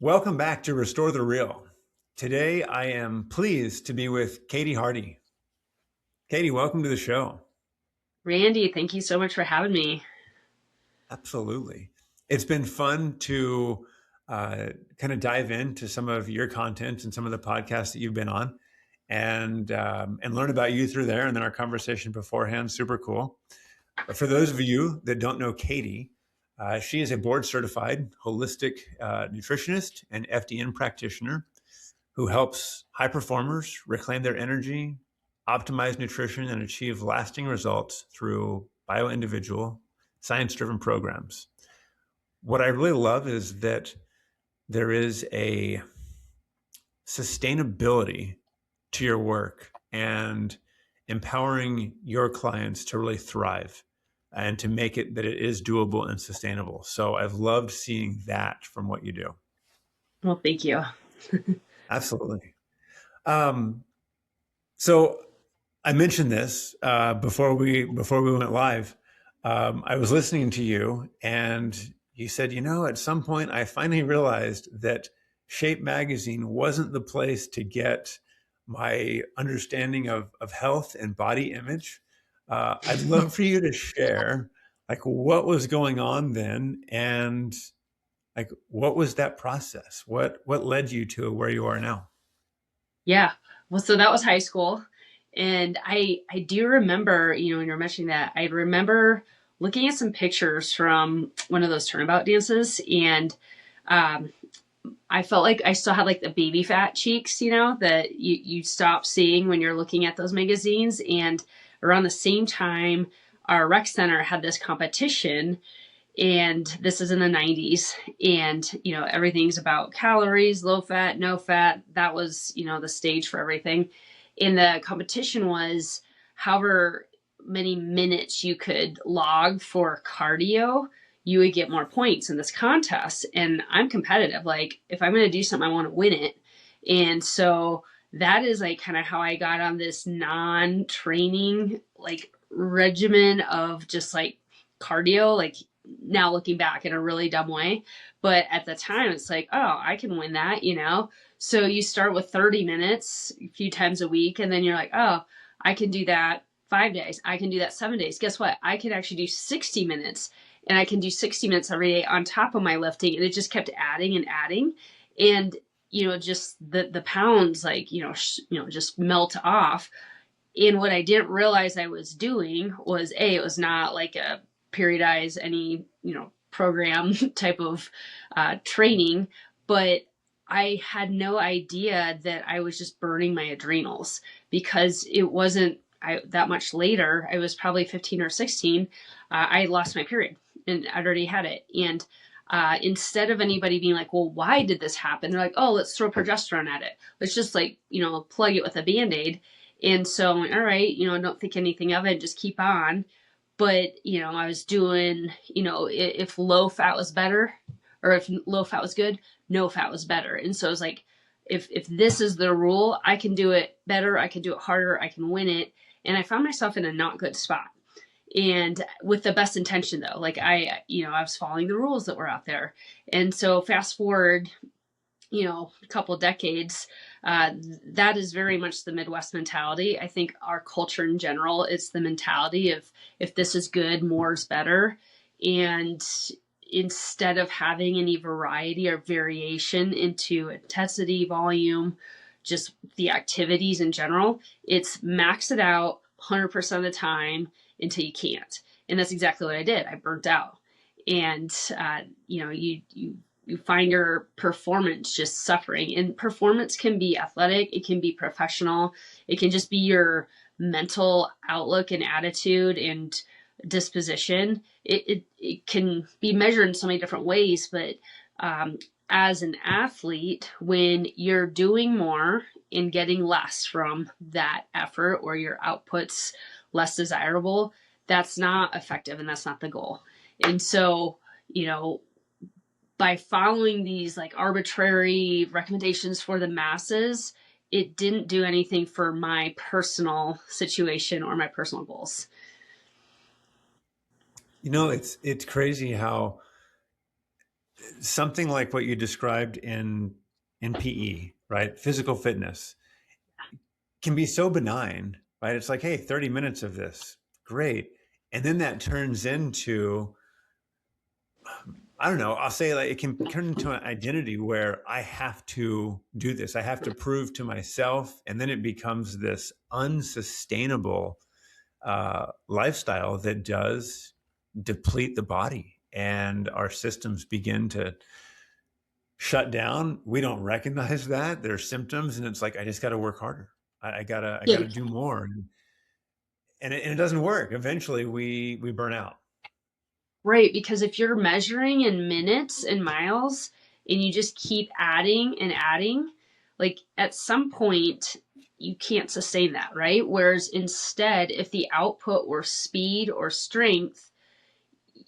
Welcome back to Restore the Real. Today, I am pleased to be with Katie Hardie. Katie, welcome to the show. Randy, thank you so much for having me. Absolutely. It's been fun to uh, kind of dive into some of your content and some of the podcasts that you've been on and learn about you through there. And then our conversation beforehand, super cool. But for those of you that don't know Katie, she is a board certified holistic nutritionist and FDN practitioner who helps high performers reclaim their energy, optimize nutrition, and achieve lasting results through bio-individual, science-driven programs. What I really love is that there is a sustainability to your work and empowering your clients to really thrive and to make it that it is doable and sustainable. So I've loved seeing that from what you do. Well, thank you. Absolutely. Um, so I mentioned this before we went live. I was listening to you, and you said, at some point, I finally realized that Shape Magazine wasn't the place to get my understanding of health and body image. I'd love for you to share, like, what was going on then, and like, what was that process? What led you to where you are now? Yeah. Well, so that was high school. And I do remember, when you're mentioning that, I remember looking at some pictures from one of those turnabout dances. And um, I felt like I still had like the baby fat cheeks, that you stop seeing when you're looking at those magazines. And around the same time, our rec center had this competition, and this is in the 90s, and everything's about calories, low fat, no fat. That was the stage for everything. And the competition was however many minutes you could log for cardio, you would get more points in this contest. And I'm competitive. Like, if I'm going to do something, I want to win it. And so that is like kind of how I got on this non-training like regimen of just like cardio, like now looking back in a really dumb way. But at the time, it's like, oh, I can win that. So you start with 30 minutes a few times a week, and then you're like, oh, I can do that 5 days. I can do that 7 days. Guess what? I can actually do 60 minutes, and I can do 60 minutes every day on top of my lifting. And it just kept adding and adding. And, just the pounds, like, just melt off. And what I didn't realize I was doing was it was not like a periodize any, program type of training, but I had no idea that I was just burning my adrenals, because it wasn't that much later. I was probably 15 or 16. I lost my period, and I'd already had it. And instead of anybody being like, well, why did this happen? They're like, oh, let's throw progesterone at it. Let's just like, plug it with a Band-Aid. And so I'm like, all right, don't think anything of it, just keep on. But, I was doing, if low fat was better, or if low fat was good, no fat was better. And so I was like, if this is the rule, I can do it better, I can do it harder, I can win it. And I found myself in a not good spot. And with the best intention though, like I was following the rules that were out there. And so fast forward, a couple decades, uh, that is very much the Midwest mentality. I think our culture in general is the mentality of, if this is good, more is better. And instead of having any variety or variation into intensity, volume, just the activities in general, it's max it out 100% of the time until you can't. And that's exactly what I did. I burnt out. And, you find your performance just suffering. And performance can be athletic, it can be professional, it can just be your mental outlook and attitude and disposition. It can be measured in so many different ways. But as an athlete, when you're doing more and getting less from that effort, or your output's less desirable, that's not effective, and that's not the goal. And so, by following these like arbitrary recommendations for the masses, it didn't do anything for my personal situation or my personal goals. It's crazy how something like what you described in PE, right? Physical fitness can be so benign, right? It's like, hey, 30 minutes of this, great. And then that turns into, I don't know, I'll say like it can turn into an identity where I have to do this. I have to prove to myself. And then it becomes this unsustainable lifestyle that does deplete the body. And our systems begin to shut down. We don't recognize that. There's symptoms. And it's like, I just got to work harder. I Yeah, gotta do more. And it doesn't work. Eventually we burn out. right. Because if you're measuring in minutes and miles and you just keep adding and adding, like at some point, you can't sustain that, right? Whereas instead, if the output were speed or strength,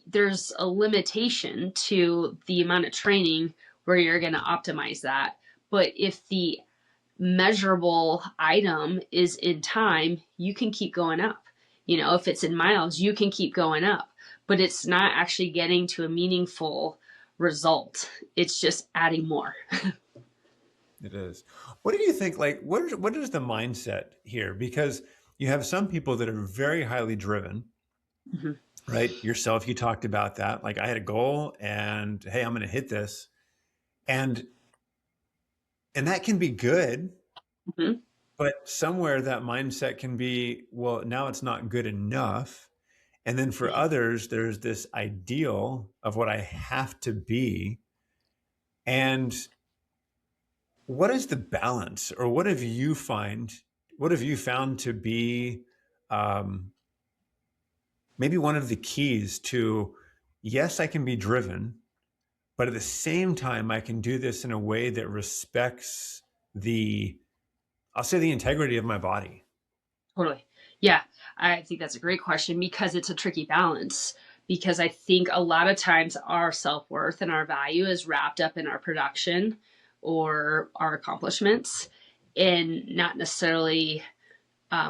there's a limitation to the amount of training where you're going to optimize that. But if the measurable item is in time, you can keep going up. You know, if it's in miles, you can keep going up, but it's not actually getting to a meaningful result. It's just adding more. It is. What do you think? Like, what is the mindset here? Because you have some people that are very highly driven, Mm-hmm. right? Yourself, you talked about that. Like, I had a goal, and hey, I'm going to hit this, and that can be good, Mm-hmm. but somewhere that mindset can be, well, now it's not good enough. And then for others, there's this ideal of what I have to be, and what is the balance, or what have you found to be um, maybe one of the keys to, yes, I can be driven, but at the same time I can do this in a way that respects the, I'll say, the integrity of my body. Totally. Yeah, I think that's a great question because it's a tricky balance. Because I think a lot of times our self worth and our value is wrapped up in our production or our accomplishments and not necessarily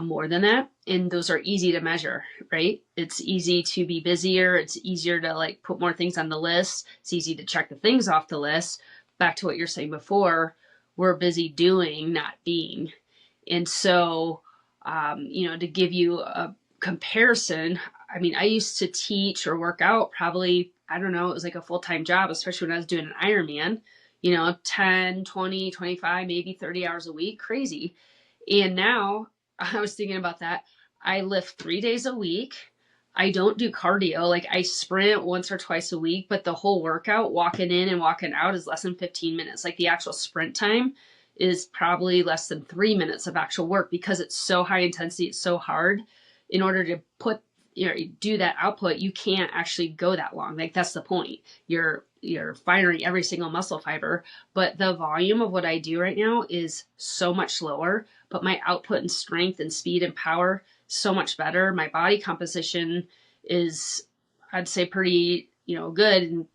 more than that. And those are easy to measure, right? It's easy to be busier. It's easier to like put more things on the list. It's easy to check the things off the list. Back to what you're saying before, we're busy doing, not being. And so, to give you a comparison, I mean, I used to teach or work out probably, I don't know, it was like a full time job, especially when I was doing an Ironman, 10, 20, 25, maybe 30 hours a week, crazy. And now I was thinking about that. I lift 3 days a week. I don't do cardio. Like I sprint once or twice a week, but the whole workout, walking in and walking out, is less than 15 minutes. Like the actual sprint time is probably less than 3 minutes of actual work because it's so high intensity. It's so hard. In order to do that output, you can't actually go that long. Like that's the point. You're firing every single muscle fiber, but the volume of what I do right now is so much lower, but my output and strength and speed and power so much better. My body composition is, I'd say, pretty, good and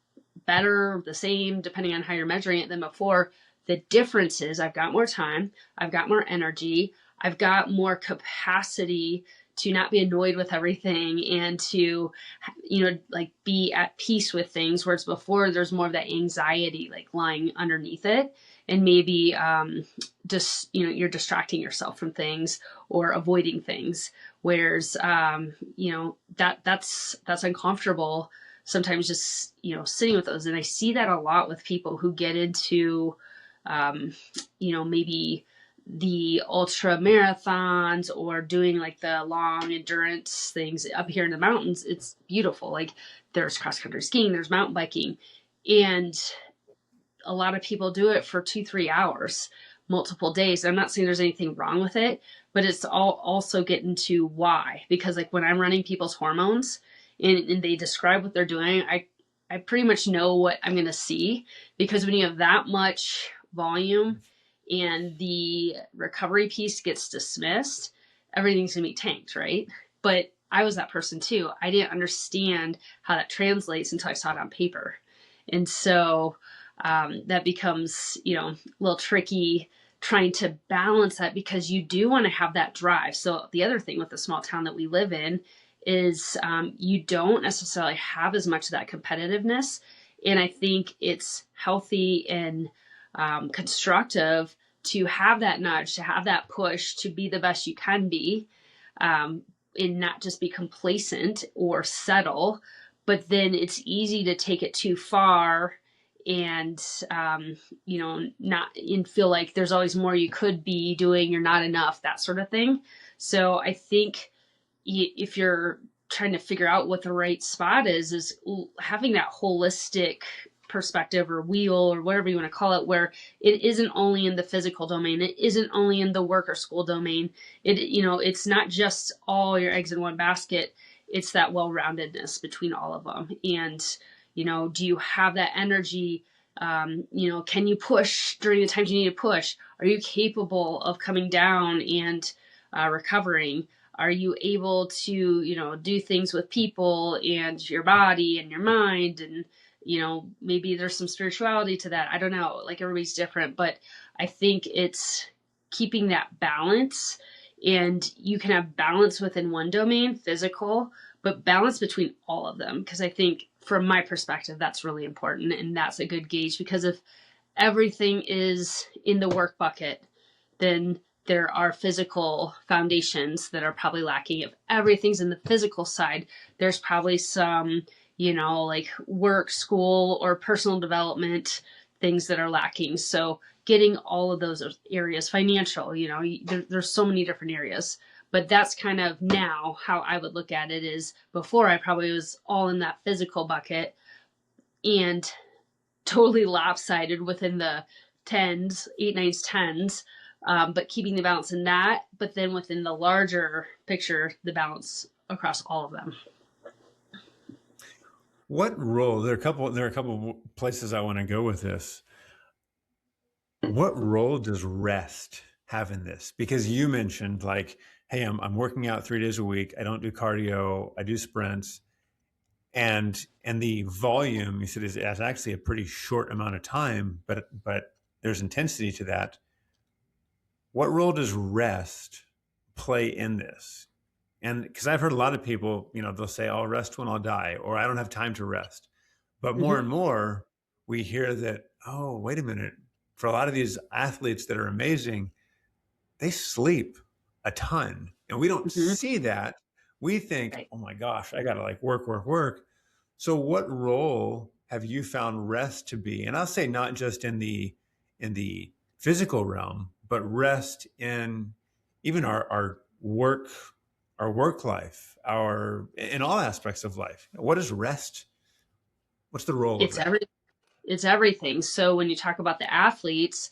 better, the same, depending on how you're measuring it, than before. The difference is I've got more time, I've got more energy, I've got more capacity to not be annoyed with everything and to, like be at peace with things. Whereas before there's more of that anxiety like lying underneath it. And maybe just, you're distracting yourself from things or avoiding things. Whereas, that's uncomfortable sometimes, just, sitting with those. And I see that a lot with people who get into, maybe the ultra marathons or doing like the long endurance things up here in the mountains. It's beautiful. Like there's cross country skiing, there's mountain biking, and a lot of people do it for 2-3 hours, multiple days. I'm not saying there's anything wrong with it, but it's all also getting to why. Because like when I'm running people's hormones and they describe what they're doing, I pretty much know what I'm going to see, because when you have that much volume and the recovery piece gets dismissed, everything's going to be tanked, right? But I was that person too. I didn't understand how that translates until I saw it on paper. And so that becomes, a little tricky trying to balance that, because you do want to have that drive. So the other thing with the small town that we live in is you don't necessarily have as much of that competitiveness. And I think it's healthy and constructive to have that nudge, to have that push to be the best you can be, um, and not just be complacent or settle. But then it's easy to take it too far and, not and feel like there's always more you could be doing, you're not enough, that sort of thing. So I think if you're trying to figure out what the right spot is having that holistic perspective or wheel or whatever you want to call it, where it isn't only in the physical domain, it isn't only in the work or school domain. It's not just all your eggs in one basket. It's that well-roundedness between all of them. And do you have that energy? Can you push during the times you need to push? Are you capable of coming down and recovering? Are you able to do things with people and your body and your mind? And maybe there's some spirituality to that. I don't know, like everybody's different, but I think it's keeping that balance. And you can have balance within one domain, physical, but balance between all of them, because I think from my perspective that's really important. And that's a good gauge, because if everything is in the work bucket, then there are physical foundations that are probably lacking. If everything's in the physical side, there's probably some, like work, school, or personal development things that are lacking. So getting all of those areas, financial, there's so many different areas. But that's kind of now how I would look at it. Is before I probably was all in that physical bucket and totally lopsided within the tens, eight, nines, tens, but keeping the balance in that. But then within the larger picture, the balance across all of them. What role? There are a couple places I want to go with this. What role does rest have in this? Because you mentioned like, hey, I'm working out 3 days a week. I don't do cardio. I do sprints, and the volume you said is actually a pretty short amount of time, but there's intensity to that. What role does rest play in this? And because I've heard a lot of people, they'll say, I'll rest when I'll die, or I don't have time to rest. But more Mm-hmm. and more, we hear that, oh, wait a minute. For a lot of these athletes that are amazing, they sleep a ton. And we don't Mm-hmm. see that. We think, Right. oh my gosh, I got to like work, work, work. So what role have you found rest to be? And I'll say not just in the physical realm, but rest in even our work life, our in all aspects of life. What is rest? What's the role of It's that? every it's everything. So when you talk about the athletes,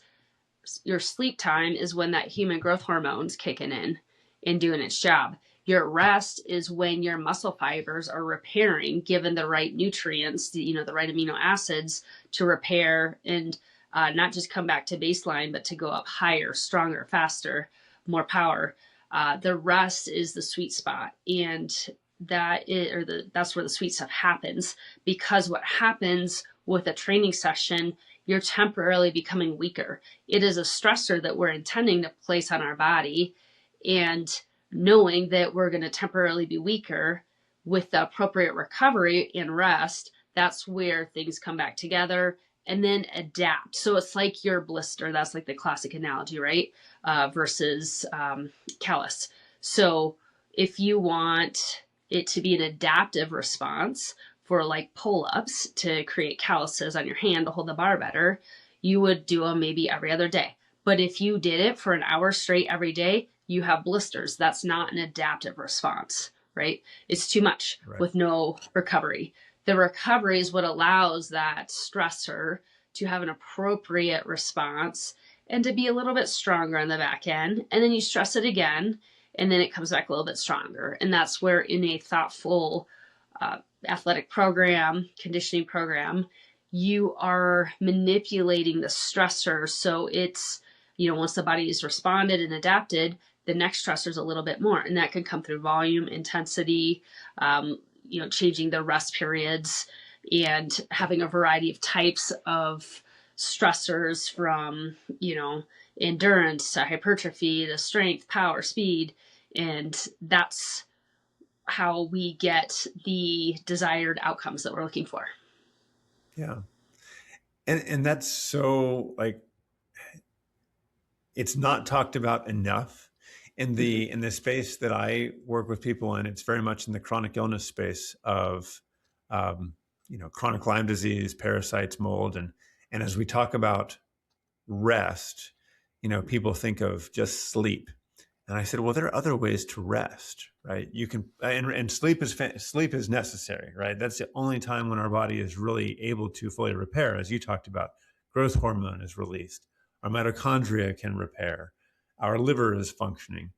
your sleep time is when that human growth hormone's kicking in and doing its job. Your rest is when your muscle fibers are repairing, given the right nutrients, the right amino acids to repair and not just come back to baseline, but to go up higher, stronger, faster, more power. The rest is the sweet spot, and that's where the sweet stuff happens. Because what happens with a training session, you're temporarily becoming weaker. It is a stressor that we're intending to place on our body, and knowing that we're going to temporarily be weaker with the appropriate recovery and rest, that's where things come back together and then adapt. So it's like your blister. That's like the classic analogy, right? Versus callus. So if you want it to be an adaptive response for like pull-ups to create calluses on your hand to hold the bar better, you would do them maybe every other day. But if you did it for an hour straight every day, you have blisters. That's not an adaptive response, right? It's too much Right. with no recovery. The recovery is what allows that stressor to have an appropriate response and to be a little bit stronger on the back end. And then you stress it again, and then it comes back a little bit stronger. And that's where in a thoughtful athletic program, conditioning program, you are manipulating the stressor. So it's, once the body is responded and adapted, the next stressor is a little bit more. And that can come through volume, intensity, changing the rest periods, and having a variety of types of stressors from, endurance to hypertrophy to strength, power, speed. And that's how we get the desired outcomes that we're looking for. Yeah. And that's so like it's not talked about enough Hmm. in the space that I work with people in. It's very much in the chronic illness space of um, chronic Lyme disease, parasites, mold, and as we talk about rest, people think of just sleep. And I said, well, there are other ways to rest, right? You can, and sleep is necessary, right? That's the only time when our body is really able to fully repair, as you talked about. Growth hormone is released, our mitochondria can repair, our liver is functioning,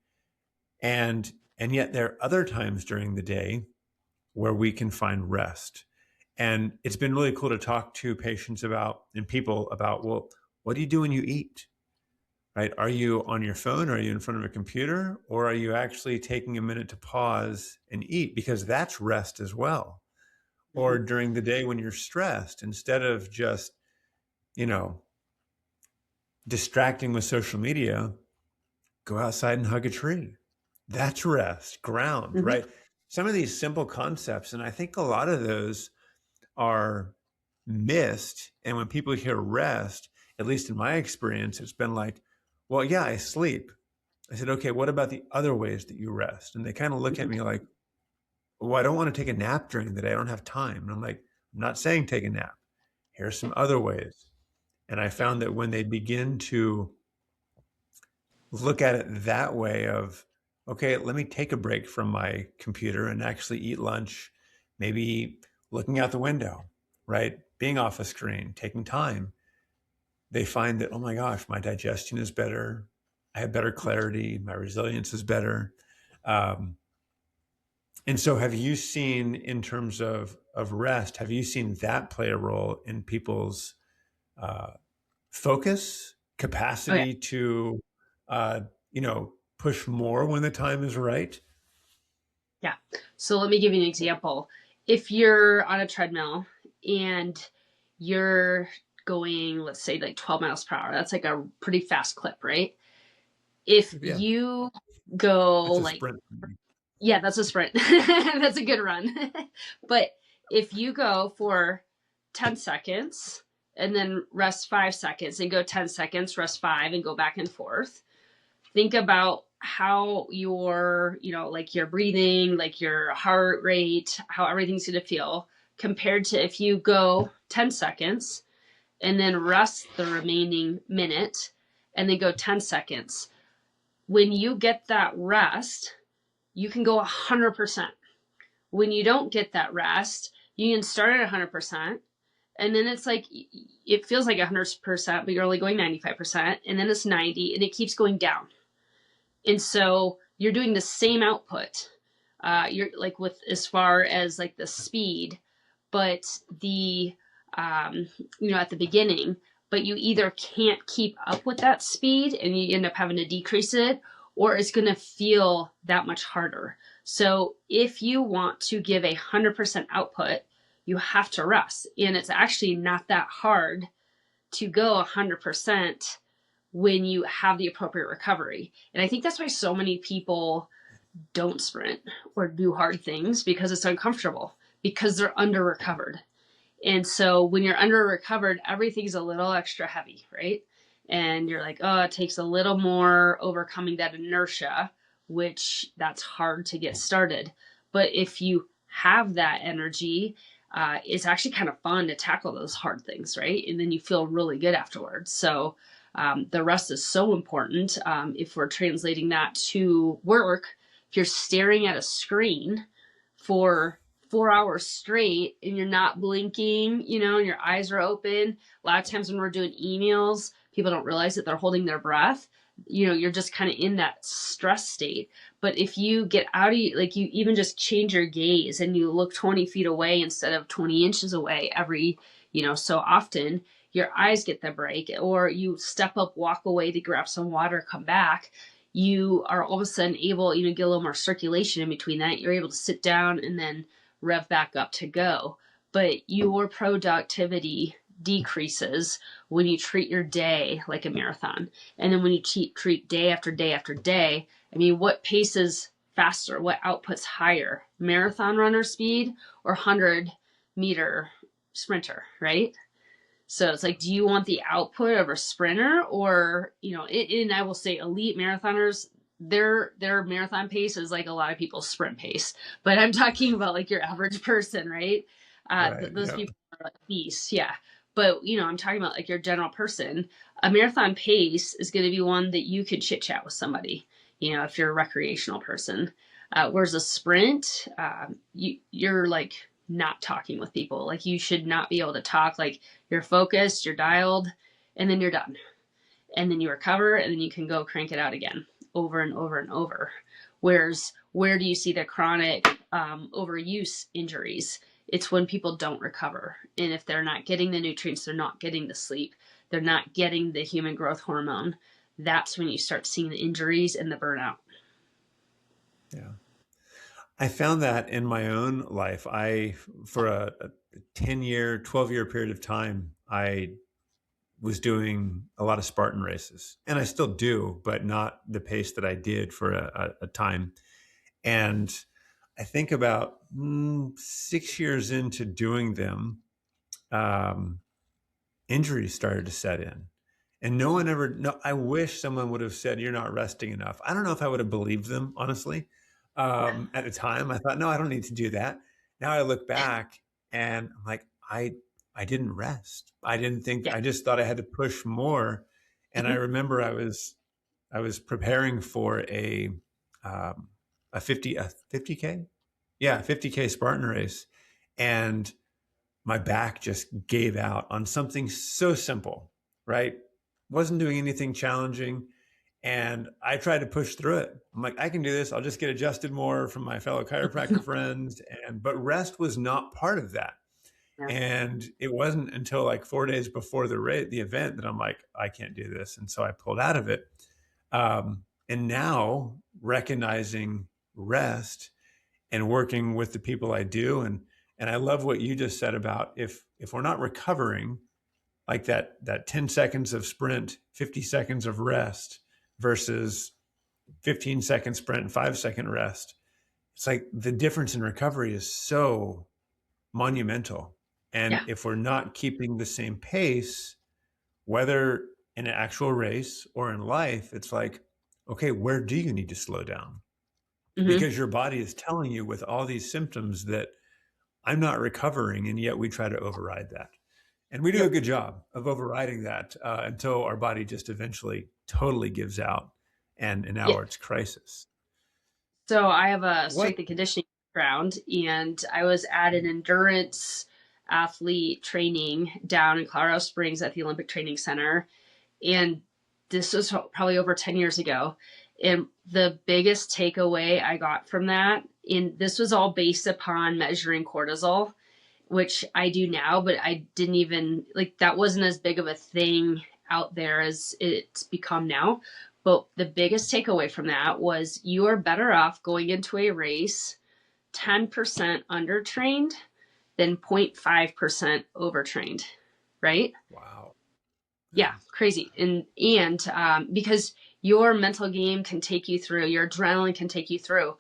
and yet there are other times during the day where we can find rest. And it's been really cool to talk to patients about and people about, well, what do you do when you eat? Right? Are you on your phone? Are you in front of a computer? Or are you actually taking a minute to pause and eat? Because that's rest as well. Or Hmm. during the day when you're stressed, instead of just, you know, distracting with social media, go outside and hug a tree. That's rest, ground, Hmm. right? Some of these simple concepts, and I think a lot of those are missed. And when people hear rest, at least in my experience, it's been like, well, yeah, I sleep. I said, okay, what about the other ways that you rest? And they kind of look at Hmm. me like, well, I don't want to take a nap during the day. I don't have time. And I'm like, I'm not saying take a nap. Here's some other ways. And I Yeah. found that when they begin to look at it that way of, okay, let me take a break from my computer and actually eat lunch, maybe looking out the window, right? Being off a screen, taking time, they find that, oh my gosh, my digestion is better. I have better clarity. My resilience is better. Um, and so, have you seen, in terms of rest, have you seen that play a role in people's uh, focus, Oh yeah. capacity to, uh, push more when the time is right? Yeah. So let me give you an example. If you're on a treadmill and you're going, let's say, like 12 miles per hour, that's like a pretty fast clip, right? If Yeah, you go that's a like, sprint for me. yeah, that's a sprint. That's a good run. But if you go for 10 seconds and then rest 5 seconds and go 10 seconds, rest five and go back and forth, think about how your, like your breathing, like your heart rate, how everything's going to feel compared to if you go 10 seconds and then rest the remaining minute and then go 10 seconds. When you get that rest, you can go 100%. When you don't get that rest, you can start at 100%. And then it's like, it feels like 100%, but you're only going 95%. And then it's 90, and it keeps going down. And so you're doing the same output. You're like with as far as like the speed, but the at the beginning, but you either can't keep up with that speed and you end up having to decrease it, or it's going to feel that much harder. So if you want to give 100% output, you have to rest, and it's actually not that hard to go 100% when you have the appropriate recovery. And I think that's why so many people don't sprint or do hard things, because it's uncomfortable, because they're under recovered. And so when you're under recovered, everything's a little extra heavy, right? And you're like, oh, it takes a little more overcoming that inertia, which that's hard to get started. But if you have that energy, it's actually kind of fun to tackle those hard things, right? And then you feel really good afterwards. So the rest is so important. If we're translating that to work, if you're staring at a screen for 4 hours straight and you're not blinking, and your eyes are open. A lot of times when we're doing emails, people don't realize that they're holding their breath. You're just kind of in that stress state. But if you get out of, like, you even just change your gaze and you look 20 feet away instead of 20 inches away every, so often, your eyes get the break, or you step up, walk away to grab some water, come back, you are all of a sudden able, get a little more circulation in between that. You're able to sit down and then rev back up to go. But your productivity decreases when you treat your day like a marathon. And then when you treat day after day after day, I mean, what paces faster? What outputs higher? Marathon runner speed or 100-meter sprinter, right? So it's like, do you want the output of a sprinter, or, and I will say elite marathoners, their marathon pace is like a lot of people's sprint pace, but I'm talking about like your average person, right? Right. Those Yeah. people are like beasts, yeah. But I'm talking about like your general person. A marathon pace is going to be one that you could chit chat with somebody, if you're a recreational person. Whereas a sprint, you're like not talking with people. Like you should not be able to talk. Like you're focused, you're dialed, and then you're done. And then you recover, and then you can go crank it out again over and over and over. Whereas, where do you see the chronic overuse injuries? It's when people don't recover. And if they're not getting the nutrients, they're not getting the sleep, they're not getting the human growth hormone, that's when you start seeing the injuries and the burnout. Yeah. I found that in my own life. For a 10-year, 12-year period of time, I was doing a lot of Spartan races, and I still do, but not the pace that I did for a time. And I think about 6 years into doing them, um, injuries started to set in. And no one ever, no, I wish someone would have said, "You're not resting enough." I don't know if I would have believed them, honestly. At the time, I thought, no, I don't need to do that. Now I look back and I'm like, I didn't rest. I didn't think, Yeah. I just thought I had to push more. And I Mm-hmm. remember I was preparing for um, a 50K. Yeah, 50K Spartan race. And my back just gave out on something so simple, right? Wasn't doing anything challenging. And I tried to push through it. I'm like, I can do this. I'll just get adjusted more from my fellow chiropractor friends. But rest was not part of that. Yeah. And it wasn't until like 4 days before the event that I'm like, I can't do this. And so I pulled out of it. And now recognizing rest and working with the people I do. And I love what you just said about if we're not recovering, like that 10 seconds of sprint, 50 seconds of rest versus 15-second sprint and 5-second rest. It's like the difference in recovery is so monumental. And Yeah. if we're not keeping the same pace, whether in an actual race or in life, it's like, okay, where do you need to slow down? Mm-hmm. Because your body is telling you with all these symptoms that I'm not recovering, and yet we try to override that. And we do a Yep. good job of overriding that until our body just eventually totally gives out, and Yeah. now it's crisis. So I have a What? strength and conditioning background, and I was at an endurance athlete training down in Colorado Springs at the Olympic Training Center. And this was probably over 10 years ago. And the biggest takeaway I got from that, and this was all based upon measuring cortisol, which I do now, but I didn't even like that wasn't as big of a thing out there as it's become now. But the biggest takeaway from that was you are better off going into a race 10% undertrained than 0.5% overtrained, right? Wow. Yeah, Yeah. crazy. And because your mental game can take you through, your adrenaline can take you through.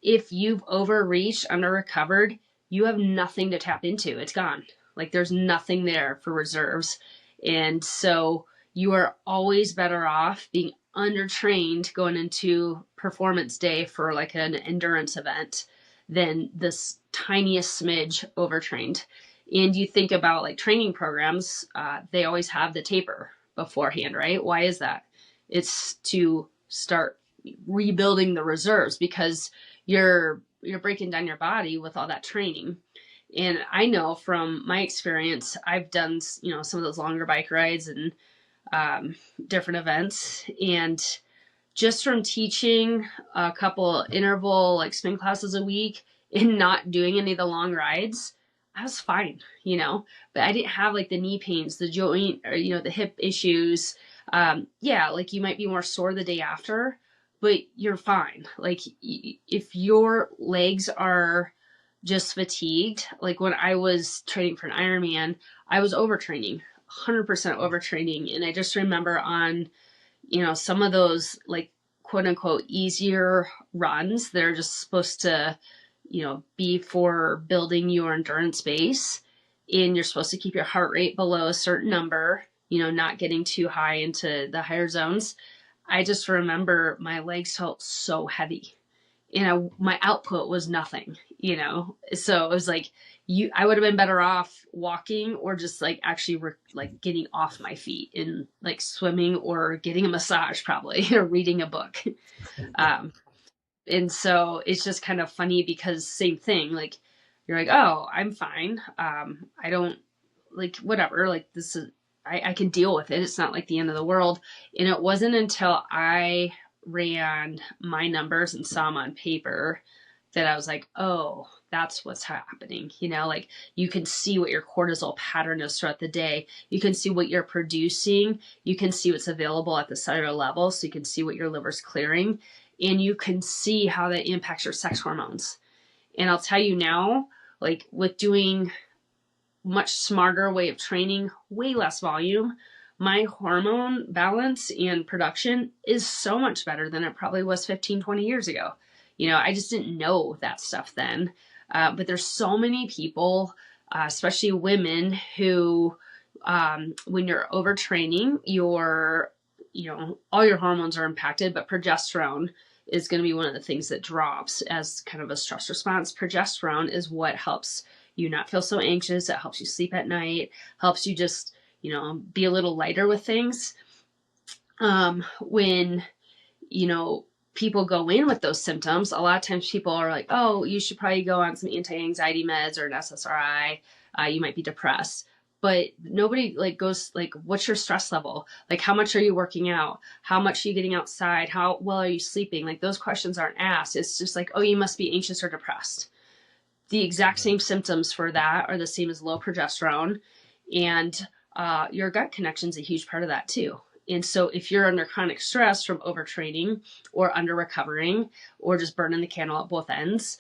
If you've overreached, under recovered, you have nothing to tap into. It's gone. Like there's nothing there for reserves. And so you are always better off being undertrained going into performance day for like an endurance event than this tiniest smidge overtrained. And you think about like training programs, they always have the taper beforehand, right? Why is that? It's to start rebuilding the reserves because you're breaking down your body with all that training. And I know from my experience, I've done some of those longer bike rides and um, different events, and just from teaching a couple interval like spin classes a week and not doing any of the long rides, I was fine, but I didn't have like the knee pains, the joint, or the hip issues. Yeah, like you might be more sore the day after, but you're fine. Like if your legs are just fatigued, like when I was training for an Ironman, I was overtraining, 100% overtraining, and I just remember on some of those like quote unquote easier runs that are just supposed to, be for building your endurance base. and you're supposed to keep your heart rate below a certain number, not getting too high into the higher zones. I just remember my legs felt so heavy, and my output was nothing, So it was like I would have been better off walking, or just like actually like getting off my feet and like swimming or getting a massage probably or reading a book. Um, and so it's just kind of funny because same thing, like you're like, oh, I'm fine. I don't like whatever, like this is, I can deal with it. It's not like the end of the world. And it wasn't until I ran my numbers and saw them on paper that I was like, oh, that's what's happening. Like you can see what your cortisol pattern is throughout the day. You can see what you're producing. You can see what's available at the cellular level. So you can see what your liver's clearing, and you can see how that impacts your sex hormones. And I'll tell you now, like with doing much smarter way of training, way less volume, my hormone balance and production is so much better than it probably was 15, 20 years ago. I just didn't know that stuff then. But there's so many people, especially women, who, when you're overtraining, all your hormones are impacted, but progesterone is going to be one of the things that drops as kind of a stress response. Progesterone is what helps you not feel so anxious. It helps you sleep at night, helps you just, be a little lighter with things. When, people go in with those symptoms, a lot of times people are like, oh, you should probably go on some anti-anxiety meds or an SSRI. You might be depressed. But nobody like goes like, what's your stress level? Like, how much are you working out? How much are you getting outside? How well are you sleeping? Like, those questions aren't asked. It's just like, oh, you must be anxious or depressed. The exact same symptoms for that are the same as low progesterone. And your gut connection is a huge part of that too. And so if you're under chronic stress from overtraining or under recovering or just burning the candle at both ends,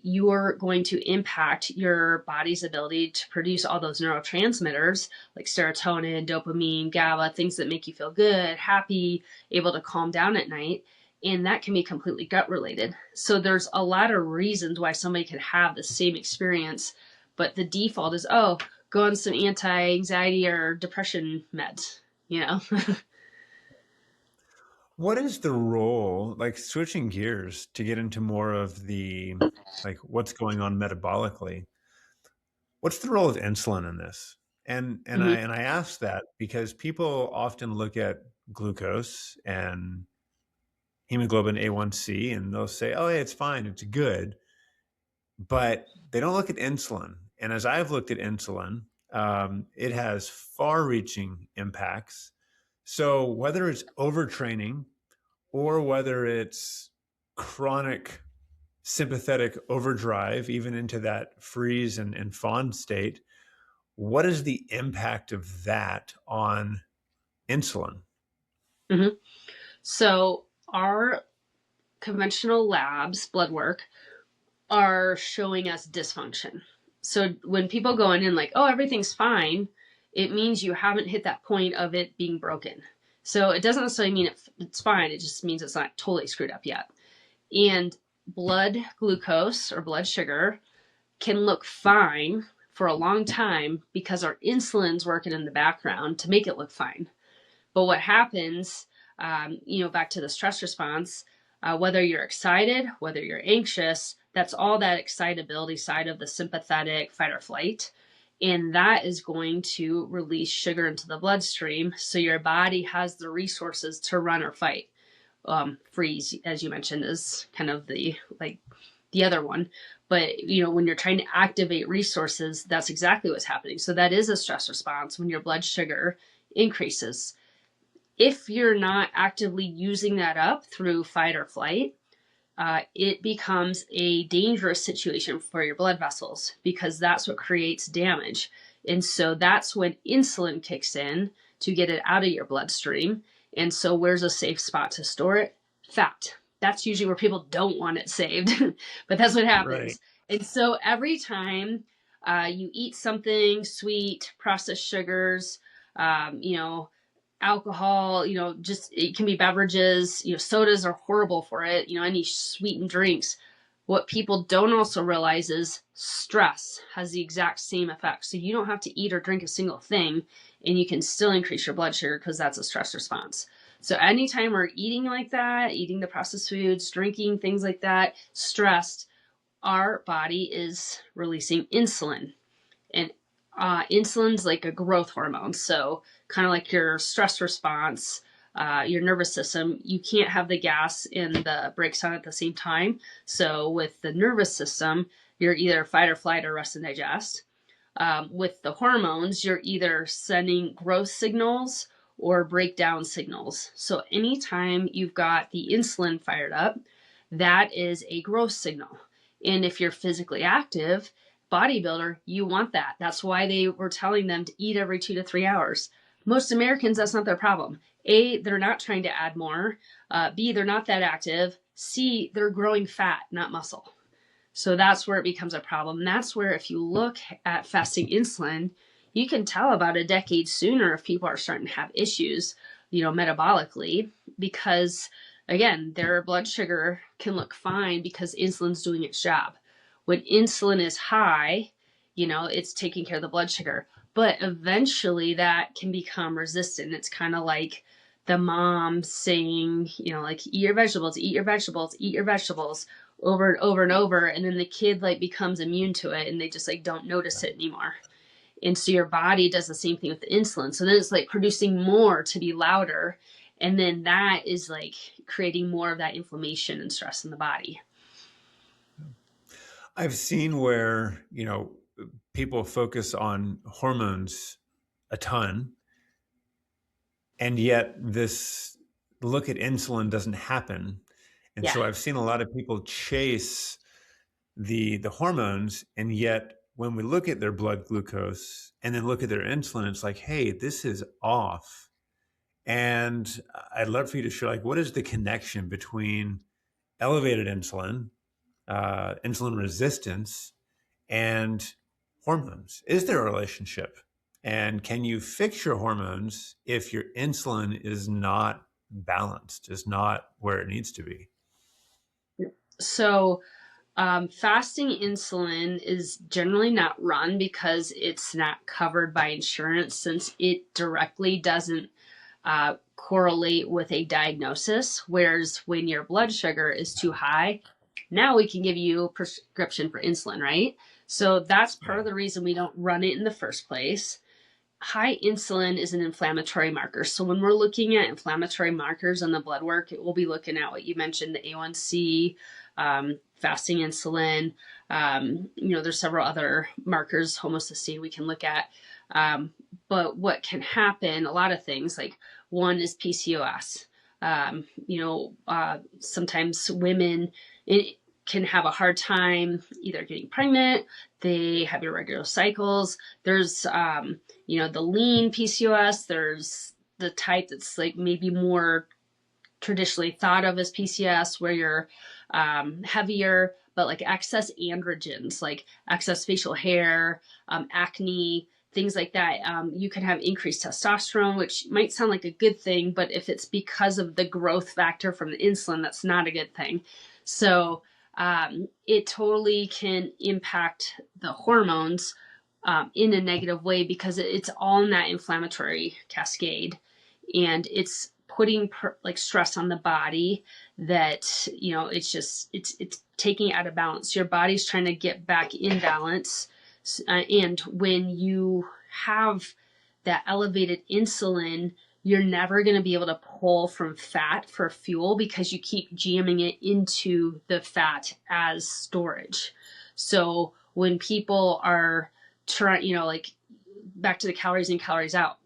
you're going to impact your body's ability to produce all those neurotransmitters like serotonin, dopamine, GABA, things that make you feel good, happy, able to calm down at night. And that can be completely gut related. So there's a lot of reasons why somebody could have the same experience, but the default is, oh, go on some anti-anxiety or depression meds, What is the role, like switching gears to get into more of the, like what's going on metabolically? What's the role of insulin in this? Mm-hmm. And I ask that because people often look at glucose and hemoglobin A1C and they'll say, "Oh, hey, it's fine, it's good," but they don't look at insulin. And as I've looked at insulin, it has far-reaching impacts. So whether it's overtraining or whether it's chronic sympathetic overdrive, even into that freeze and fawn state, what is the impact of that on insulin? Mm-hmm. So our conventional labs, blood work, are showing us dysfunction. So when people go in and like, oh, everything's fine, it means you haven't hit that point of it being broken. So it doesn't necessarily mean it's fine. It just means it's not totally screwed up yet. And blood glucose or blood sugar can look fine for a long time because our insulin's working in the background to make it look fine. But what happens, back to the stress response, whether you're excited, whether you're anxious, that's all that excitability side of the sympathetic fight or flight. And that is going to release sugar into the bloodstream. So your body has the resources to run or fight. Freeze, as you mentioned, is kind of the other one. But when you're trying to activate resources, that's exactly what's happening. So that is a stress response when your blood sugar increases. If you're not actively using that up through fight or flight, it becomes a dangerous situation for your blood vessels because that's what creates damage. And so that's when insulin kicks in to get it out of your bloodstream. And so where's a safe spot to store it? Fat. That's usually where people don't want it saved, but that's what happens. Right. And so every time you eat something sweet, processed sugars, alcohol, just it can be beverages, sodas are horrible for it, any sweetened drinks. What people don't also realize is stress has the exact same effect. So you don't have to eat or drink a single thing and you can still increase your blood sugar because that's a stress response. So anytime we're eating like that, eating the processed foods, drinking things like that, stressed, our body is releasing insulin. And insulin's like a growth hormone. So kind of like your stress response, your nervous system, you can't have the gas and the brakes on at the same time. So with the nervous system, you're either fight or flight or rest and digest. With the hormones, you're either sending growth signals or breakdown signals. So anytime you've got the insulin fired up, that is a growth signal. And if you're physically active, bodybuilder, you want that. That's why they were telling them to eat every 2 to 3 hours. Most Americans, that's not their problem. A, they're not trying to add more. B, they're not that active. C, they're growing fat, not muscle. So that's where it becomes a problem. That's where if you look at fasting insulin, you can tell about a decade sooner if people are starting to have issues, metabolically, because again, their blood sugar can look fine because insulin's doing its job. When insulin is high, it's taking care of the blood sugar. But eventually that can become resistant. It's kind of like the mom saying, like, eat your vegetables, eat your vegetables, eat your vegetables over and over and over. And then the kid like becomes immune to it and they just like don't notice it anymore. And so your body does the same thing with the insulin. So then it's like producing more to be louder. And then that is like creating more of that inflammation and stress in the body. I've seen where, people focus on hormones a ton, and yet this look at insulin doesn't happen. And Yeah. so I've seen a lot of people chase the hormones, and yet when we look at their blood glucose and then look at their insulin, it's like, hey, this is off. And I'd love for you to share, like, what is the connection between elevated insulin, insulin resistance, and hormones? Is there a relationship? And can you fix your hormones if your insulin is not balanced, is not where it needs to be? So fasting insulin is generally not run because it's not covered by insurance, since it directly doesn't correlate with a diagnosis. Whereas when your blood sugar is too high, now we can give you a prescription for insulin, right? So that's part Yeah. of the reason we don't run it in the first place. High insulin is an inflammatory marker. So when we're looking at inflammatory markers on the blood work, it will be looking at what you mentioned, the A1C, fasting insulin. There's several other markers, homocysteine, we can look at. But what can happen, a lot of things, like one is PCOS. Sometimes women can have a hard time either getting pregnant, they have irregular cycles. There's, the lean PCOS. There's the type that's like maybe more traditionally thought of as PCOS, where you're heavier, but like excess androgens, like excess facial hair, acne, things like that. You can have increased testosterone, which might sound like a good thing, but if it's because of the growth factor from the insulin, that's not a good thing. So it totally can impact the hormones in a negative way because it's all in that inflammatory cascade, and it's putting like stress on the body that it's taking it out of balance. Your body's trying to get back in balance, and when you have that elevated insulin, you're never going to be able to pull from fat for fuel because you keep jamming it into the fat as storage. So when people are trying, like back to the calories in, calories out,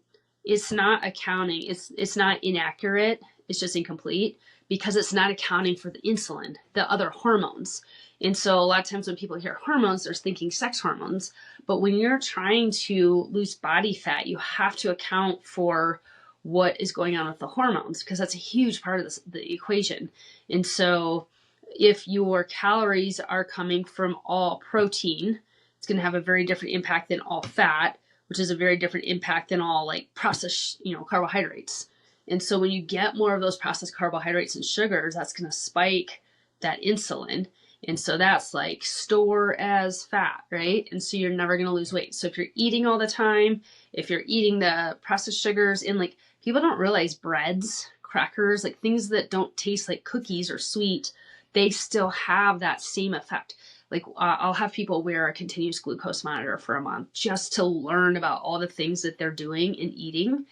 it's not accounting. It's not inaccurate. It's just incomplete because it's not accounting for the insulin, the other hormones. And so a lot of times when people hear hormones, they're thinking sex hormones. But when you're trying to lose body fat, you have to account for what is going on with the hormones, because that's a huge part of the equation. And so if your calories are coming from all protein, it's going to have a very different impact than all fat, which is a very different impact than all like processed, carbohydrates. And so when you get more of those processed carbohydrates and sugars, that's going to spike that insulin. And so that's like store as fat, right? And so you're never going to lose weight. So if you're eating all the time, if you're eating the processed sugars, and like people don't realize breads, crackers, like things that don't taste like cookies or sweet, they still have that same effect. Like I'll have people wear a continuous glucose monitor for a month just to learn about all the things that they're doing and eating.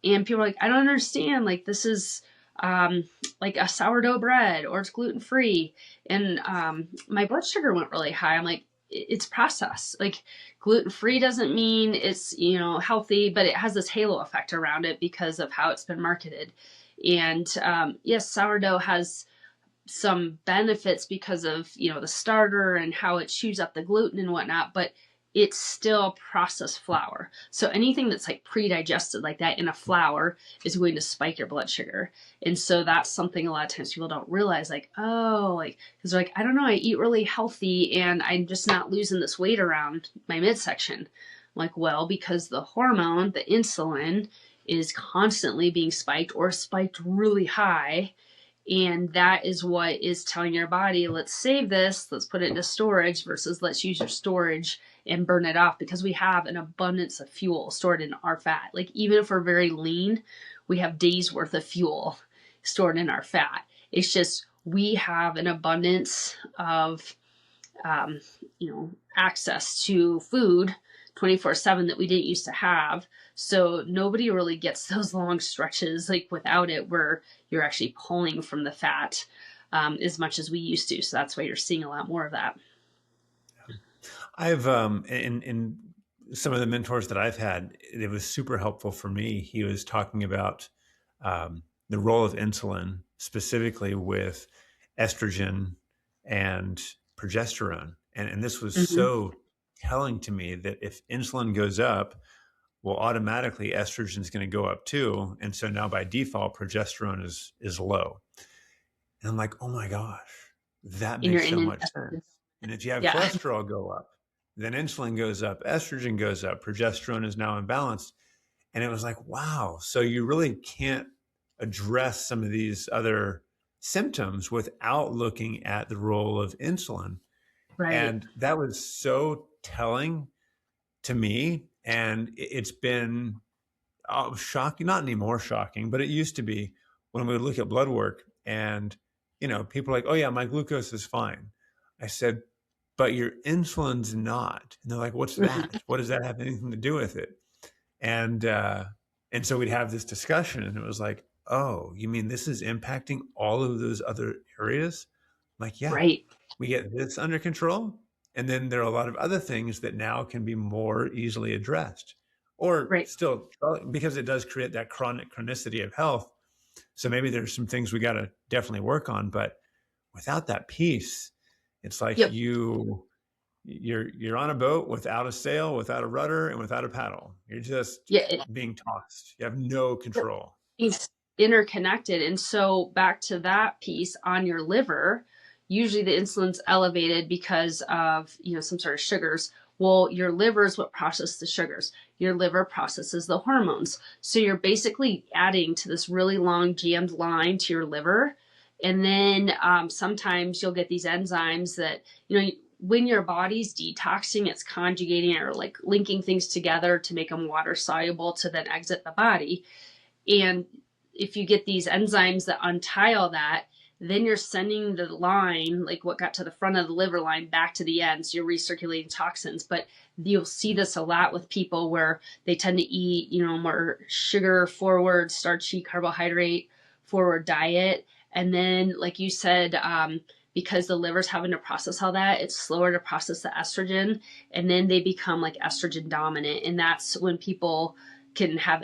And people are like, I don't understand. Like this is like a sourdough bread, or it's gluten free. And my blood sugar went really high. I'm like, it's processed. Like gluten free doesn't mean it's, healthy, but it has this halo effect around it because of how it's been marketed. And yes, sourdough has some benefits because of the starter and how it chews up the gluten and whatnot, but it's still processed flour. So anything that's like pre-digested like that in a flour is going to spike your blood sugar. And so that's something a lot of times people don't realize, like, oh, like, because they're like, I don't know, I eat really healthy and I'm just not losing this weight around my midsection. I'm like, well, because the hormone, the insulin, is constantly being spiked or spiked really high. And that is what is telling your body, let's save this, let's put it into storage versus let's use your storage and burn it off, because we have an abundance of fuel stored in our fat. Like even if we're very lean, we have days worth of fuel stored in our fat. It's just we have an abundance of access to food 24/7 that we didn't used to have. So nobody really gets those long stretches like without it, where you're actually pulling from the fat as much as we used to. So that's why you're seeing a lot more of that. I've in some of the mentors that I've had, it was super helpful for me. He was talking about the role of insulin, specifically with estrogen and progesterone, and this was Mm-hmm. so telling to me that if insulin goes up, well, automatically estrogen is going to go up too, and so now by default, progesterone is low. And I'm like, oh my gosh, that And you're makes in so an much sense. estrogen. And if you have Yeah. cholesterol go up, then insulin goes up, estrogen goes up, progesterone is now imbalanced. And it was like, wow, so you really can't address some of these other symptoms without looking at the role of insulin. Right. And that was so telling to me. And it's been shocking, not anymore shocking, but it used to be when we would look at blood work and, people are like, oh yeah, my glucose is fine. I said, but your insulin's not. And they're like, what's Mm-hmm. that? What does that have anything to do with it? And, uh, and so we'd have this discussion and it was like, oh, you mean this is impacting all of those other areas? I'm like, yeah, Right. we get this under control. And then there are a lot of other things that now can be more easily addressed or Right. still, because it does create that chronicity of health. So maybe there's some things we got to definitely work on, but without that piece, it's like Yep. you're on a boat without a sail, without a rudder, and without a paddle. You're just Yeah. being tossed. You have no control. It's interconnected. And so back to that piece on your liver, usually the insulin's elevated because of, some sort of sugars. Well, your liver is what processes the sugars. Your liver processes the hormones. So you're basically adding to this really long jammed line to your liver. And then sometimes you'll get these enzymes that, when your body's detoxing, it's conjugating or like linking things together to make them water soluble to then exit the body. And if you get these enzymes that untie all that, then you're sending the line, like what got to the front of the liver line, back to the end. So you're recirculating toxins. But you'll see this a lot with people where they tend to eat, more sugar forward, starchy, carbohydrate forward diet. And then, like you said, because the liver's having to process all that, it's slower to process the estrogen. And then they become like estrogen dominant. And that's when people can have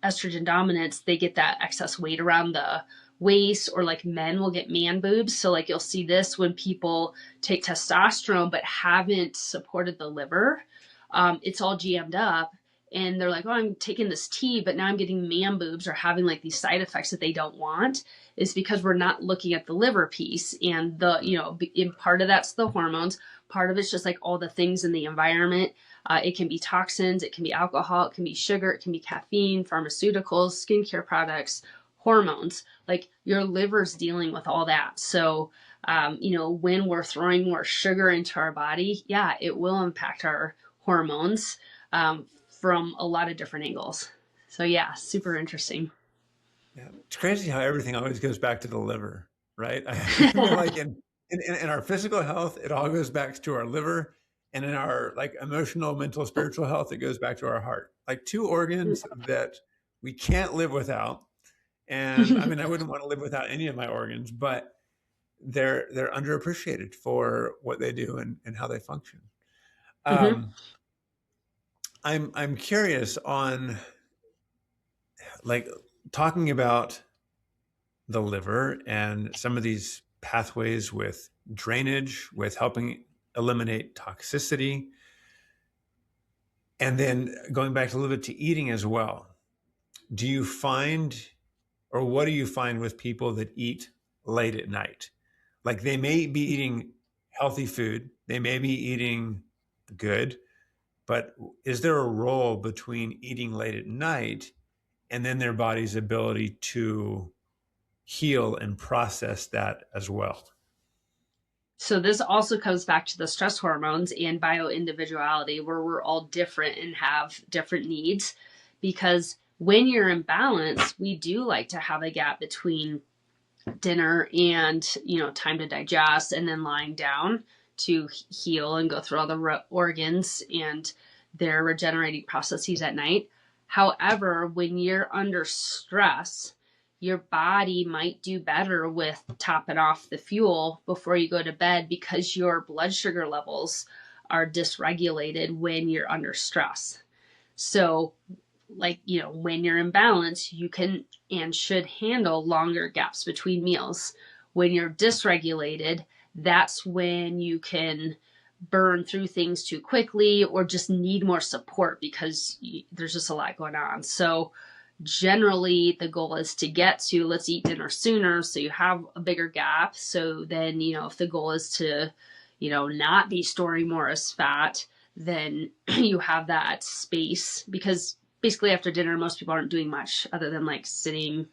estrogen dominance, they get that excess weight around the waist, or like men will get man boobs. So like you'll see this when people take testosterone but haven't supported the liver. It's all GM'd up and they're like, oh, I'm taking this tea, but now I'm getting man boobs or having like these side effects that they don't want. Is because we're not looking at the liver piece. And in part of that's the hormones. Part of it's just like all the things in the environment. It can be toxins, it can be alcohol, it can be sugar, it can be caffeine, pharmaceuticals, skincare products, hormones. Like your liver's dealing with all that. So, when we're throwing more sugar into our body, yeah, it will impact our hormones from a lot of different angles. So, yeah, super interesting. Yeah. It's crazy how everything always goes back to the liver, right? I feel like in our physical health, it all goes back to our liver. And in our like emotional, mental, spiritual health, it goes back to our heart. Like two organs that we can't live without. And I mean, I wouldn't want to live without any of my organs, but they're underappreciated for what they do and how they function. Hmm. Um, I'm curious on like talking about the liver and some of these pathways with drainage, with helping eliminate toxicity, and then going back a little bit to eating as well. Do you find, or what do you find with people that eat late at night? Like they may be eating healthy food, they may be eating good, but is there a role between eating late at night and then their body's ability to heal and process that as well? So this also comes back to the stress hormones and bioindividuality, where we're all different and have different needs. Because when you're in balance, we do like to have a gap between dinner and time to digest, and then lying down to heal and go through all the organs and their regenerating processes at night. However, when you're under stress, your body might do better with topping off the fuel before you go to bed, because your blood sugar levels are dysregulated when you're under stress. So, like, when you're in balance, you can and should handle longer gaps between meals. When you're dysregulated, that's when you can burn through things too quickly or just need more support because there's just a lot going on. So, generally, the goal is to get to let's eat dinner sooner so you have a bigger gap. So then, if the goal is to, not be storing more as fat, then you have that space, because basically after dinner most people aren't doing much other than like sitting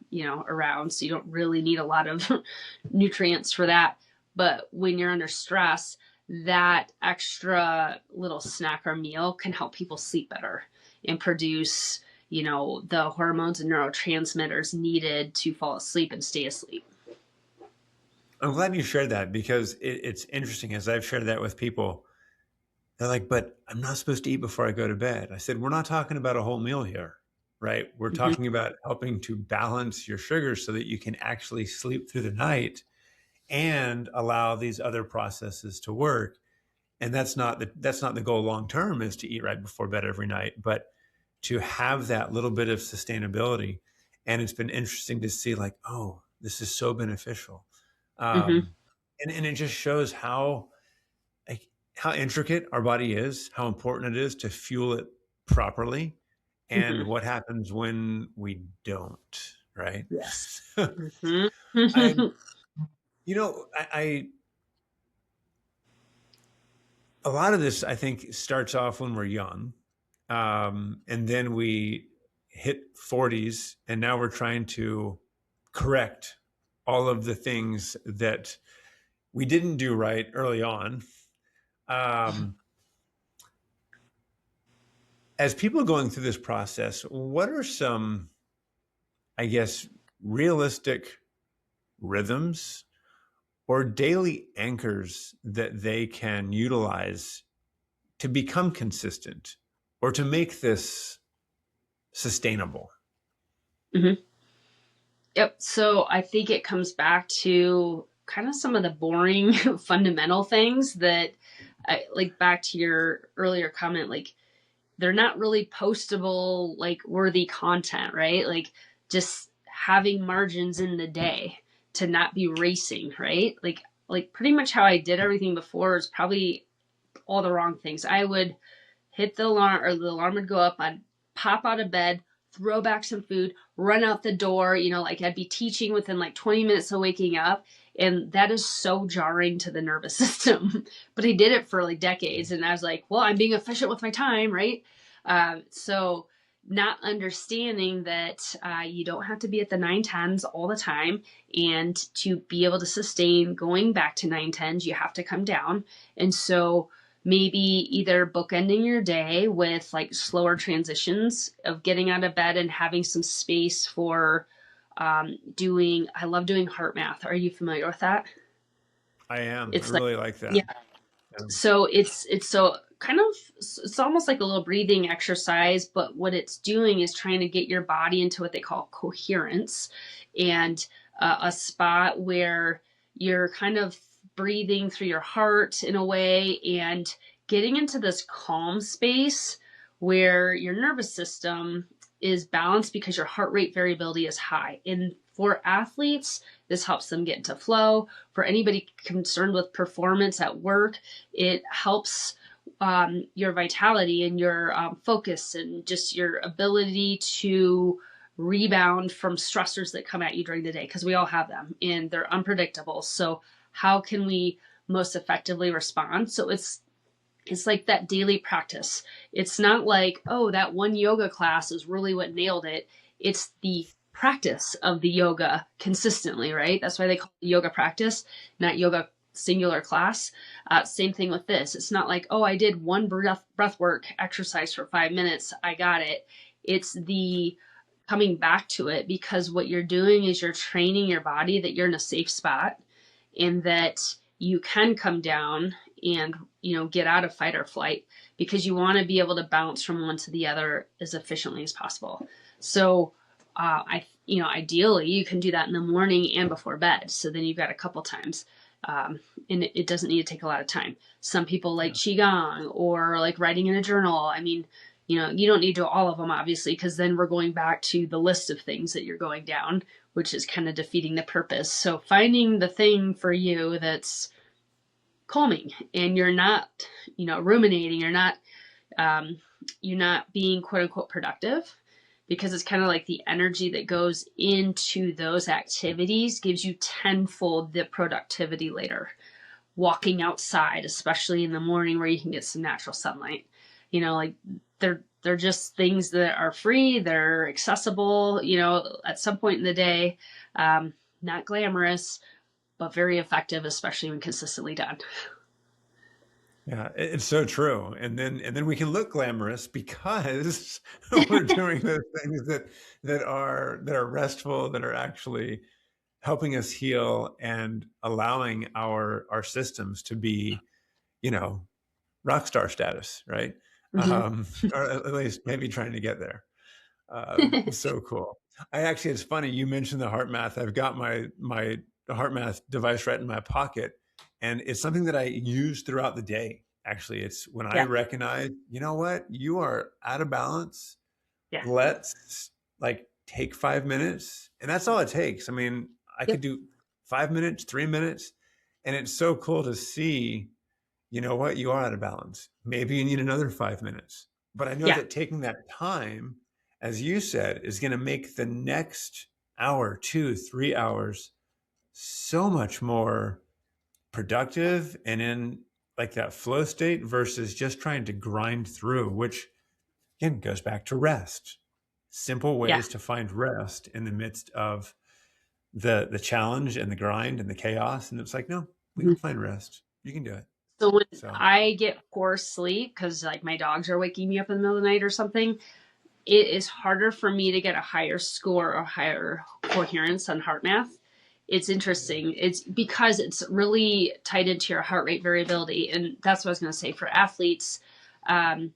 around, so you don't really need a lot of nutrients for that. But when you're under stress, that extra little snack or meal can help people sleep better and produce the hormones and neurotransmitters needed to fall asleep and stay asleep. I'm glad you shared that because it's interesting as I've shared that with people. They're like, but I'm not supposed to eat before I go to bed. I said, we're not talking about a whole meal here, right? We're Mm-hmm. talking about helping to balance your sugar so that you can actually sleep through the night and allow these other processes to work. And that's not the goal long term, is to eat right before bed every night, but to have that little bit of sustainability. And it's been interesting to see like, oh, this is so beneficial. Mm-hmm. Um, and it just shows like, how intricate our body is, how important it is to fuel it properly, and Mm-hmm. what happens when we don't, right? Yes. I'm, Mm-hmm. I a lot of this I think starts off when we're young, and then we hit 40s, and now we're trying to correct all of the things that we didn't do right early on. Um, as people going through this process, what are some, I guess, realistic rhythms or daily anchors that they can utilize to become consistent or to make this sustainable? Yep. So I think it comes back to kind of some of the boring fundamental things that, like back to your earlier comment, like they're not really postable, like worthy content, right? Like just having margins in the day to not be racing, right? Like pretty much how I did everything before is probably all the wrong things. I would hit the alarm, or the alarm would go up. I'd pop out of bed, throw back some food, run out the door. Like I'd be teaching within like 20 minutes of waking up. And that is so jarring to the nervous system. But I did it for like decades. And I was like, well, I'm being efficient with my time, right? So not understanding that you don't have to be at the 9 tens all the time. And to be able to sustain going back to 9 tens, you have to come down. And so maybe either bookending your day with like slower transitions of getting out of bed and having some space for I love doing heart math. Are you familiar with that? I am. I It's like, really like yeah. that. Yeah. So it's so kind of, it's almost like a little breathing exercise, but what it's doing is trying to get your body into what they call coherence, and a spot where you're kind of breathing through your heart in a way and getting into this calm space where your nervous system is balanced because your heart rate variability is high. And for athletes, this helps them get into flow. For anybody concerned with performance at work, it helps your vitality and your focus and just your ability to rebound from stressors that come at you during the day, because we all have them and they're unpredictable. So how can we most effectively respond? So it's like that daily practice. It's not like, oh, that one yoga class is really what nailed it. It's the practice of the yoga consistently, right? That's why they call it yoga practice, not yoga singular class. Same thing with this. It's not like, oh, I did one breath work exercise for 5 minutes, I got it. It's the coming back to it, because what you're doing is you're training your body that you're in a safe spot and that you can come down and get out of fight or flight, because you want to be able to bounce from one to the other as efficiently as possible. So ideally you can do that in the morning and before bed, so then you've got a couple times, and it doesn't need to take a lot of time. Some people like qigong or like writing in a journal. I mean, you don't need to do all of them, obviously, because then we're going back to the list of things that you're going down, which is kind of defeating the purpose. So finding the thing for you that's calming, and you're not, ruminating, you're not being quote unquote productive, because it's kind of like the energy that goes into those activities gives you tenfold the productivity later. Walking outside, especially in the morning where you can get some natural sunlight, like they're just things that are free, they're accessible, at some point in the day, not glamorous, but very effective, especially when consistently done. Yeah, it's so true. And then we can look glamorous because we're doing those things that are restful, that are actually helping us heal and allowing our systems to be, you know, rock star status, right? Mm-hmm. Or at least maybe trying to get there. So cool. It's funny you mentioned the heart math. I've got my heart math device right in my pocket, and it's something that I use throughout the day. Actually, it's when I Yeah, recognize, you know what, you are out of balance. yeah, Let's like take 5 minutes, and that's all it takes. I mean, I could yep, do 5 minutes, 3 minutes, and it's so cool to see, you know what, you are out of balance. Maybe you need another 5 minutes. But I know yeah, that taking that time, as you said, is going to make the next hour, 2, 3 hours so much more productive and in like that flow state versus just trying to grind through, which again goes back to rest. Simple yeah. ways to find rest in the midst of the challenge and the grind and the chaos. And it's like, no, we Mhm. can find rest. You can do it. So when So I get poor sleep because like my dogs are waking me up in the middle of the night or something, it is harder for me to get a higher score or higher coherence on heart math. It's interesting. It's because it's really tied into your heart rate variability. And that's what I was going to say for athletes. Um,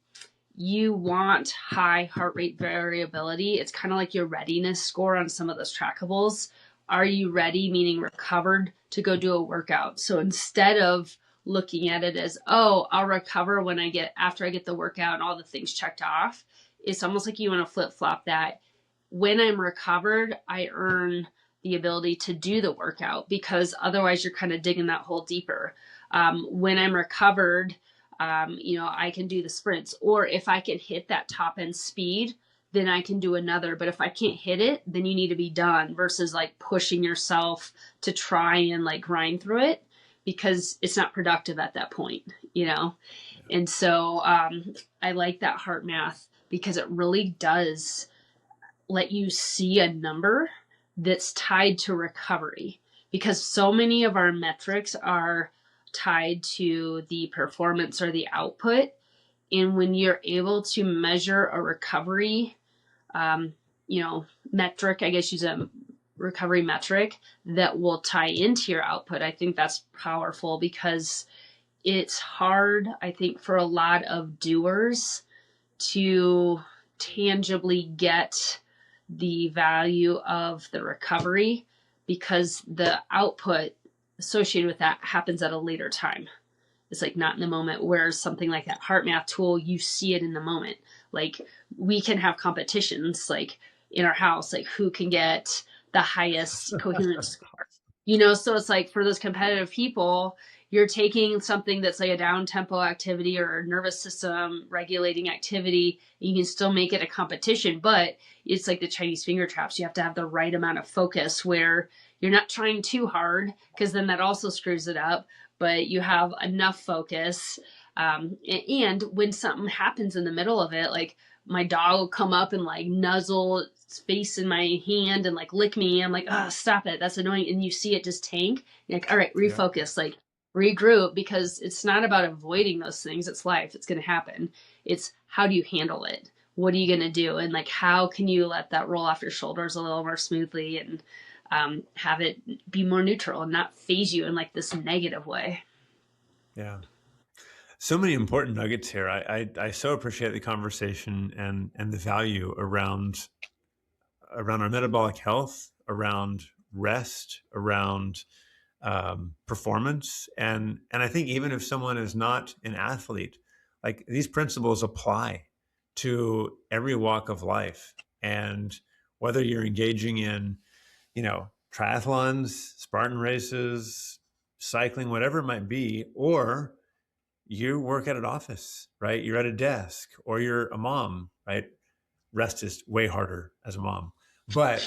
you want high heart rate variability. It's kind of like your readiness score on some of those trackables. Are you ready, meaning recovered, to go do a workout? So instead of looking at it as, oh, I'll recover when I get after I get the workout and all the things checked off, it's almost like you want to flip flop that. When I'm recovered, I earn the ability to do the workout, because otherwise you're kind of digging that hole deeper. When I'm recovered, I can do the sprints. Or if I can hit that top end speed, then I can do another. But if I can't hit it, then you need to be done, versus like pushing yourself to try and like grind through it, because it's not productive at that point. And so I like that heart math. because it really does let you see a number that's tied to recovery, because so many of our metrics are tied to the performance or the output. And when you're able to measure a recovery, um, metric, I guess use a recovery metric that will tie into your output, I think that's powerful, because it's hard, I think, for a lot of doers to tangibly get the value of the recovery, because the output associated with that happens at a later time. It's like not in the moment, whereas something like that heart math tool, you see it in the moment. Like we can have competitions like in our house, like who can get the highest coherence score. So it's like for those competitive people, you're taking something that's like a down tempo activity or a nervous system regulating activity, and you can still make it a competition, but it's like the Chinese finger traps. You have to have the right amount of focus where you're not trying too hard, because then that also screws it up, but you have enough focus. And when something happens in the middle of it, like my dog will come up and like nuzzle its face in my hand and like lick me. I'm like, oh, stop it. That's annoying. And you see it just tank. You're like, all right, Yeah. refocus, like regroup, because it's not about avoiding those things. It's life. It's going to happen. It's how do you handle it? What are you going to do? And like, how can you let that roll off your shoulders a little more smoothly, and have it be more neutral and not phase you in like this negative way. Yeah. So many important nuggets here. I so appreciate the conversation and the value around our metabolic health, around rest, around performance, and I think even if someone is not an athlete, like these principles apply to every walk of life, and whether you're engaging in triathlons, Spartan races, cycling, whatever it might be, or you work at an office, right? You're at a desk, or you're a mom, right? Rest is way harder as a mom, but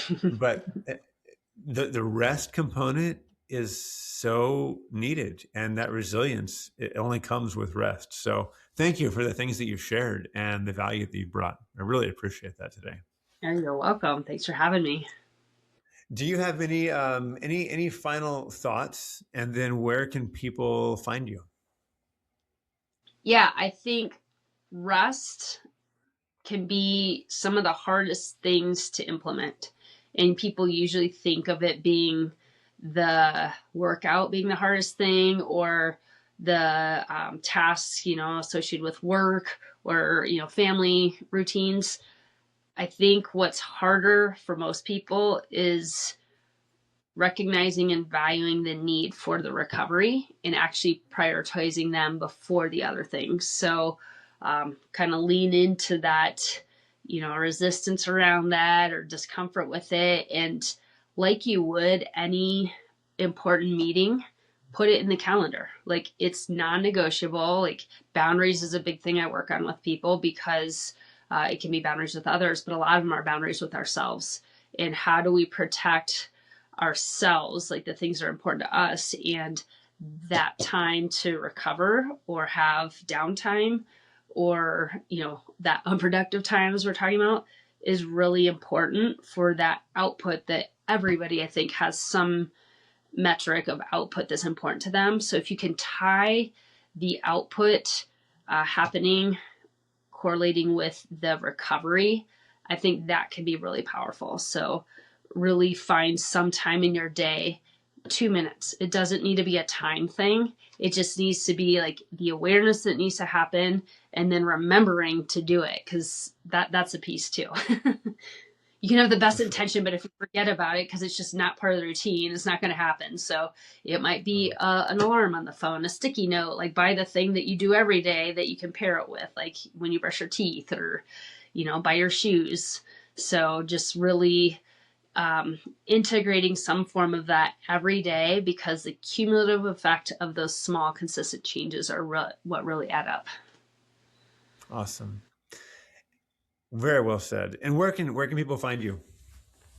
the rest component is so needed, and that resilience, it only comes with rest. So thank you for the things that you've shared and the value that you've brought. I really appreciate that today. Yeah, you're welcome. Thanks for having me. Do you have any final thoughts? And then where can people find you? Yeah, I think rest can be some of the hardest things to implement. And people usually think of it being the workout being the hardest thing, or the tasks, associated with work, or, family routines. I think what's harder for most people is recognizing and valuing the need for the recovery and actually prioritizing them before the other things. So, kind of lean into that, resistance around that or discomfort with it. And like you would any important meeting, put it in the calendar. Like it's non negotiable. Like boundaries is a big thing I work on with people, because it can be boundaries with others, but a lot of them are boundaries with ourselves. And how do we protect ourselves, like the things that are important to us, and that time to recover or have downtime, or that unproductive times we're talking about, is really important for that output that everybody, I think, has some metric of output that's important to them. So if you can tie the output happening correlating with the recovery, I think that can be really powerful. So really find some time in your day, 2 minutes. It doesn't need to be a time thing. It just needs to be like the awareness that needs to happen, and then remembering to do it, because that's a piece too. You can have the best For sure. intention, but if you forget about it because it's just not part of the routine, it's not going to happen. So it might be an alarm on the phone, a sticky note, like buy the thing that you do every day that you can pair it with, like when you brush your teeth, or, buy your shoes. So just really integrating some form of that every day, because the cumulative effect of those small, consistent changes are what really add up. Awesome. Very well said. And where can people find you?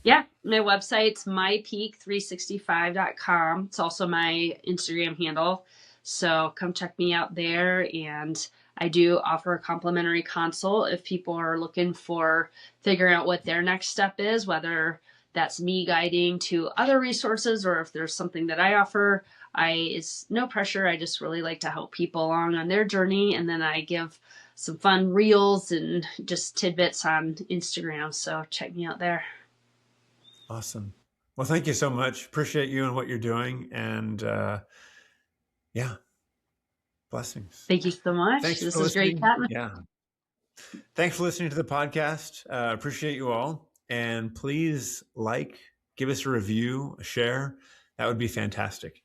Yeah, my website's mypeak365.com. It's also my Instagram handle. So come check me out there. And I do offer a complimentary consult if people are looking for figuring out what their next step is, whether that's me guiding to other resources or if there's something that I offer. It's no pressure. I just really like to help people along on their journey. And then I give some fun reels and just tidbits on Instagram. So check me out there. Awesome. Well, thank you so much. Appreciate you and what you're doing. And yeah, blessings. Thank you so much. Thanks This for is great listening. chatting. Yeah. Thanks for listening to the podcast. Appreciate you all. And please give us a review, a share. That would be fantastic.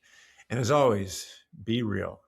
And as always, be real.